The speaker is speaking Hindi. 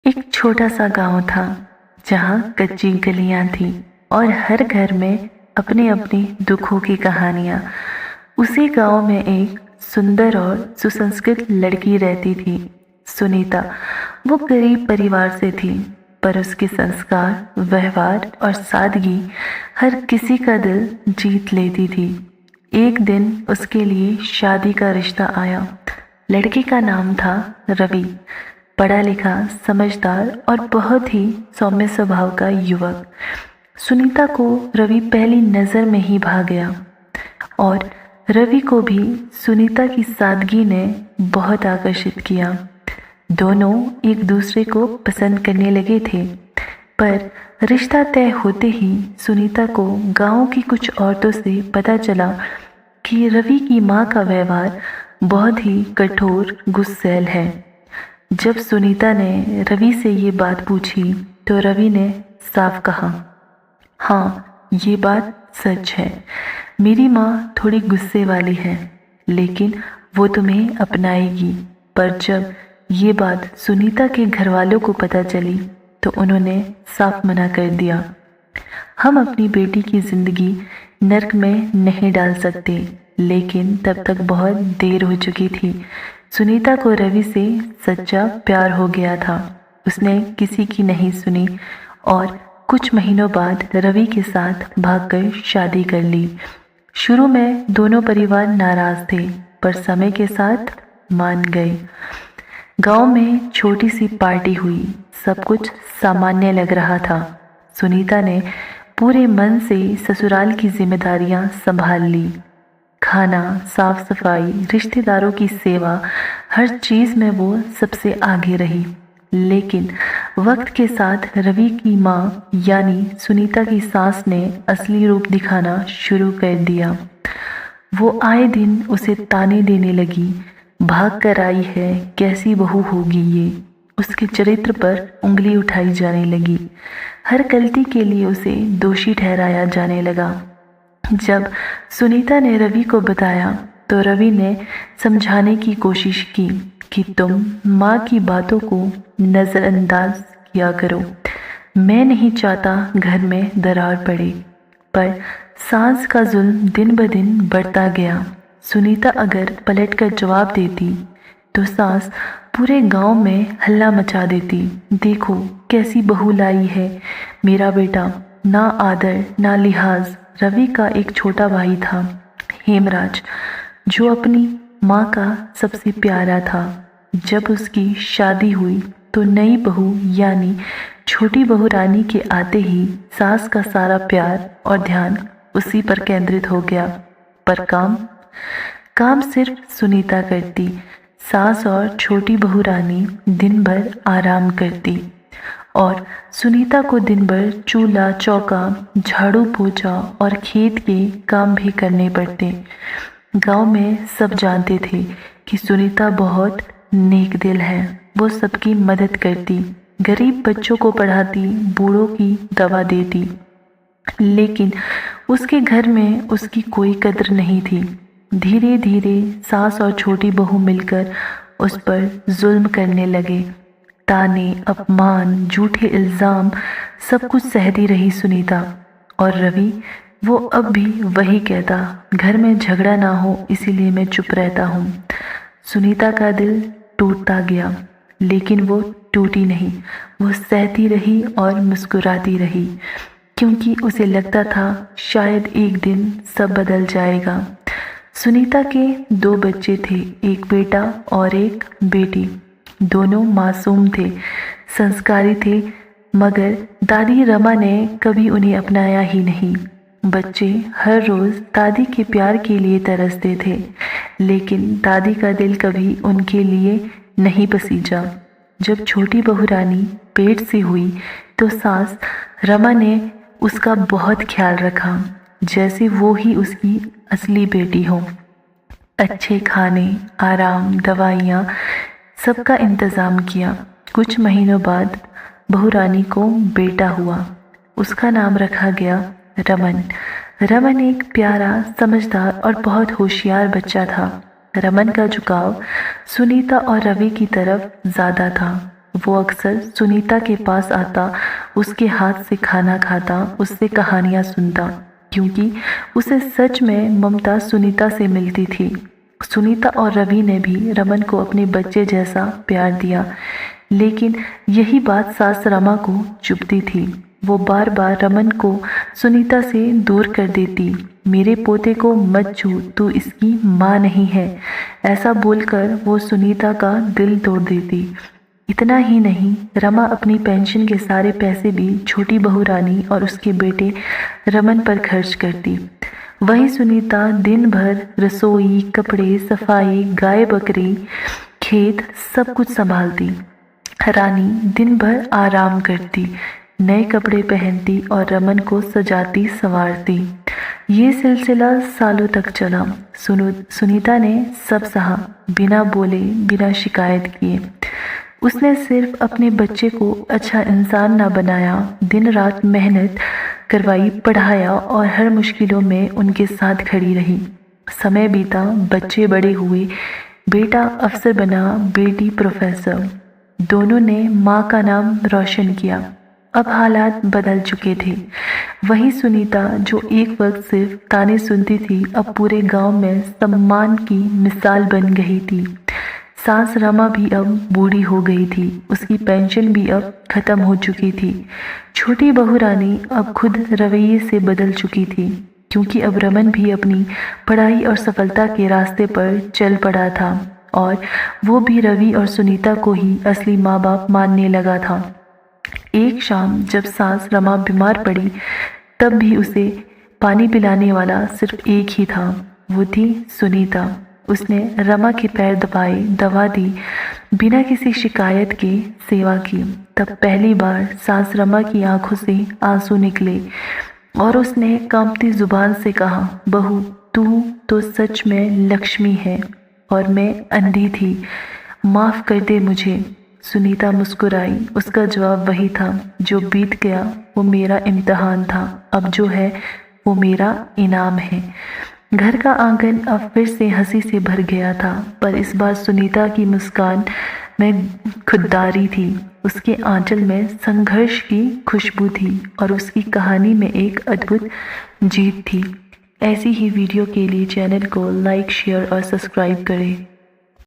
एक छोटा सा गांव था जहाँ कच्ची गलियां थी और हर घर में अपने अपने दुखों की कहानियां। उसी गांव में एक सुंदर और सुसंस्कृत लड़की रहती थी, सुनीता। वो गरीब परिवार से थी, पर उसके संस्कार, व्यवहार और सादगी हर किसी का दिल जीत लेती थी। एक दिन उसके लिए शादी का रिश्ता आया। लड़के का नाम था रवि। पढ़ा लिखा, समझदार और बहुत ही सौम्य स्वभाव का युवक। सुनीता को रवि पहली नज़र में ही भा गया और रवि को भी सुनीता की सादगी ने बहुत आकर्षित किया। दोनों एक दूसरे को पसंद करने लगे थे, पर रिश्ता तय होते ही सुनीता को गांव की कुछ औरतों से पता चला कि रवि की माँ का व्यवहार बहुत ही कठोर, गुस्सैल है। जब सुनीता ने रवि से ये बात पूछी तो रवि ने साफ कहा, हाँ, ये बात सच है। मेरी माँ थोड़ी गुस्से वाली है, लेकिन वो तुम्हें अपनाएगी। पर जब ये बात सुनीता के घर वालों को पता चली तो उन्होंने साफ मना कर दिया। हम अपनी बेटी की जिंदगी नर्क में नहीं डाल सकते। लेकिन तब तक बहुत देर हो चुकी थी। सुनीता को रवि से सच्चा प्यार हो गया था। उसने किसी की नहीं सुनी और कुछ महीनों बाद रवि के साथ भागकर शादी कर ली। शुरू में दोनों परिवार नाराज थे, पर समय के साथ मान गए। गांव में छोटी सी पार्टी हुई। सब कुछ सामान्य लग रहा था। सुनीता ने पूरे मन से ससुराल की जिम्मेदारियां संभाल ली। खाना, साफ सफाई, रिश्तेदारों की सेवा, हर चीज़ में वो सबसे आगे रही। लेकिन वक्त के साथ रवि की माँ यानी सुनीता की सास ने असली रूप दिखाना शुरू कर दिया। वो आए दिन उसे ताने देने लगी, भाग कर आई है, कैसी बहू होगी ये। उसके चरित्र पर उंगली उठाई जाने लगी। हर गलती के लिए उसे दोषी ठहराया जाने लगा। जब सुनीता ने रवि को बताया तो रवि ने समझाने की कोशिश की कि तुम माँ की बातों को नज़रअंदाज किया करो। मैं नहीं चाहता घर में दरार पड़े। पर सास का जुल्म दिन ब दिन बढ़ता गया। सुनीता अगर पलटकर जवाब देती तो सास पूरे गांव में हल्ला मचा देती। देखो कैसी बहू लाई है मेरा बेटा, ना आदर ना लिहाज। रवि का एक छोटा भाई था, हेमराज, जो अपनी माँ का सबसे प्यारा था। जब उसकी शादी हुई तो नई बहू यानी छोटी बहू रानी के आते ही सास का सारा प्यार और ध्यान उसी पर केंद्रित हो गया। पर काम सिर्फ सुनीता करती। सास और छोटी बहू रानी दिन भर आराम करती और सुनीता को दिन भर चूल्हा चौका, झाड़ू पोछा और खेत के काम भी करने पड़ते। गांव में सब जानते थे कि सुनीता बहुत नेक दिल है। वो सबकी मदद करती, गरीब बच्चों को पढ़ाती, बूढ़ों की दवा देती। लेकिन उसके घर में उसकी कोई कद्र नहीं थी। धीरे धीरे सास और छोटी बहू मिलकर उस पर जुल्म करने लगे। ताने, अपमान, झूठे इल्ज़ाम, सब कुछ सहती रही सुनीता। और रवि, वो अब भी वही कहता, घर में झगड़ा ना हो इसीलिए मैं चुप रहता हूँ। सुनीता का दिल टूटता गया, लेकिन वो टूटी नहीं। वो सहती रही और मुस्कुराती रही, क्योंकि उसे लगता था शायद एक दिन सब बदल जाएगा। सुनीता के 2 बच्चे थे, एक बेटा और एक बेटी। दोनों मासूम थे, संस्कारी थे, मगर दादी रमा ने कभी उन्हें अपनाया ही नहीं। बच्चे हर रोज़ दादी के प्यार के लिए तरसते थे, लेकिन दादी का दिल कभी उनके लिए नहीं पसीजा। जब छोटी बहू रानी पेट से हुई तो सास रमा ने उसका बहुत ख्याल रखा, जैसे वो ही उसकी असली बेटी हो। अच्छे खाने, आराम, दवाइयाँ, सबका इंतज़ाम किया। कुछ महीनों बाद बहू रानी को बेटा हुआ। उसका नाम रखा गया रमन। रमन एक प्यारा, समझदार और बहुत होशियार बच्चा था। रमन का झुकाव सुनीता और रवि की तरफ ज़्यादा था। वो अक्सर सुनीता के पास आता, उसके हाथ से खाना खाता, उससे कहानियाँ सुनता, क्योंकि उसे सच में ममता सुनीता से मिलती थी। सुनीता और रवि ने भी रमन को अपने बच्चे जैसा प्यार दिया, लेकिन यही बात सास रमा को चुभती थी। वो बार बार रमन को सुनीता से दूर कर देती। मेरे पोते को मत छू, तू इसकी माँ नहीं है, ऐसा बोलकर वो सुनीता का दिल तोड़ देती। इतना ही नहीं, रमा अपनी पेंशन के सारे पैसे भी छोटी बहू रानी और उसके बेटे रमन पर खर्च करती। वही सुनीता दिन भर रसोई, कपड़े, सफाई, गाय बकरी, खेत सब कुछ संभालती। रानी दिन भर आराम करती, नए कपड़े पहनती और रमन को सजाती संवारती। ये सिलसिला सालों तक चला। सुनीता ने सब सहा, बिना बोले, बिना शिकायत किए। उसने सिर्फ अपने बच्चे को अच्छा इंसान ना बनाया, दिन रात मेहनत करवाई, पढ़ाया और हर मुश्किलों में उनके साथ खड़ी रही। समय बीता, बच्चे बड़े हुए, बेटा अफसर बना, बेटी प्रोफेसर। दोनों ने माँ का नाम रोशन किया। अब हालात बदल चुके थे। वही सुनीता जो एक वक्त सिर्फ ताने सुनती थी, अब पूरे गांव में सम्मान की मिसाल बन गई थी। सास रमा भी अब बूढ़ी हो गई थी, उसकी पेंशन भी अब खत्म हो चुकी थी। छोटी बहू रानी अब खुद रवैये से बदल चुकी थी, क्योंकि अब रमन भी अपनी पढ़ाई और सफलता के रास्ते पर चल पड़ा था और वो भी रवि और सुनीता को ही असली माँ बाप मानने लगा था। एक शाम जब सास रमा बीमार पड़ी, तब भी उसे पानी पिलाने वाला सिर्फ एक ही था, वो थी सुनीता। उसने रमा के पैर दबाए, दवा दी, बिना किसी शिकायत के सेवा की। तब पहली बार सास रमा की आंखों से आंसू निकले और उसने कांपती जुबान से कहा, बहू तू तो सच में लक्ष्मी है और मैं अंधी थी, माफ़ कर दे मुझे। सुनीता मुस्कुराई। उसका जवाब वही था, जो बीत गया वो मेरा इम्तिहान था, अब जो है वो मेरा इनाम है। घर का आंगन अब फिर से हंसी से भर गया था, पर इस बार सुनीता की मुस्कान में खुददारी थी, उसके आंचल में संघर्ष की खुशबू थी और उसकी कहानी में एक अद्भुत जीत थी। ऐसी ही वीडियो के लिए चैनल को लाइक, शेयर और सब्सक्राइब करें।